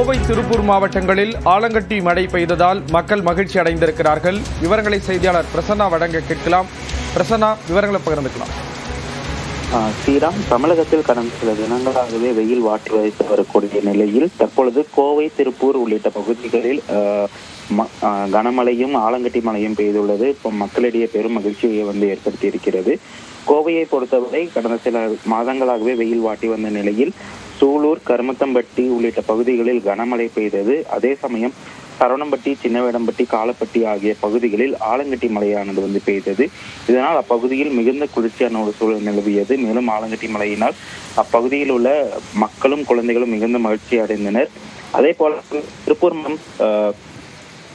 கோவை, திருப்பூர் மாவட்டங்களில் ஆலங்கட்டி மழை பெய்ததால் மக்கள் மகிழ்ச்சி அடைந்திருக்கிறார்கள். விவரங்களை செய்தியாளர் பிரசன்னா வழங்க கேட்கலாம். பிரசன்னா, விவரங்களை பகிர்ந்துக்கலாம். ஸ்ரீராம், தமிழகத்தில் கடந்த சில தினங்களாகவே வெயில் வாட்டி வதைத்து வரக்கூடிய நிலையில் தற்பொழுது கோவை, திருப்பூர் உள்ளிட்ட பகுதிகளில் கனமழையும் ஆலங்கட்டி மழையும் பெய்துள்ளது. இப்போ மக்களிடையே பெரும் மகிழ்ச்சியை ஏற்படுத்தி இருக்கிறது. கோவையை பொறுத்தவரை கடந்த சில மாதங்களாகவே வெயில் வாட்டி வந்த நிலையில் சூலூர், கருமத்தம்பட்டி உள்ளிட்ட பகுதிகளில் கனமழை பெய்தது. அதே சமயம் சரவணம்பட்டி, சின்னவேடம்பட்டி, காலப்பட்டி ஆகிய பகுதிகளில் ஆலங்கட்டி மழையானது பெய்தது. இதனால் அப்பகுதியில் மிகுந்த குளிர்ச்சியான ஒரு சூழல் நிலவியது. மேலும் ஆலங்கட்டி மழையினால் அப்பகுதியில் உள்ள மக்களும் குழந்தைகளும் மிகுந்த மகிழ்ச்சி அடைந்தனர். அதே போல திருப்பூர்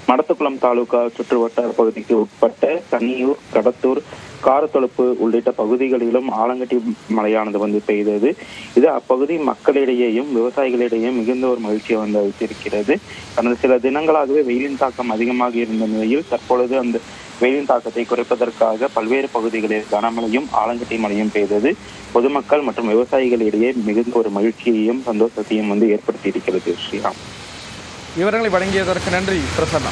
மடத்துக்குளம் தாலுகா சுற்றுவட்டார பகுதிக்கு உட்பட்ட தண்ணியூர், கடத்தூர், காரத்தொழுப்பு உள்ளிட்ட பகுதிகளிலும் ஆலங்கட்டி மழையானது பெய்தது. இது அப்பகுதி மக்களிடையேயும் விவசாயிகளிடையே மிகுந்த ஒரு மகிழ்ச்சியை அளித்திருக்கிறது. கடந்த சில தினங்களாகவே வெயிலின் தாக்கம் அதிகமாக இருந்த நிலையில் தற்பொழுது அந்த வெயிலின் தாக்கத்தை குறைப்பதற்காக பல்வேறு பகுதிகளில் கனமழையும் ஆலங்கட்டி மழையும் பெய்தது. பொதுமக்கள் மற்றும் விவசாயிகளிடையே மிகுந்த ஒரு மகிழ்ச்சியையும் சந்தோஷத்தையும் ஏற்படுத்தி இருக்கிறது. ஸ்ரீராம், விவரங்களை வழங்கியதற்கு நன்றி பிரசன்னா.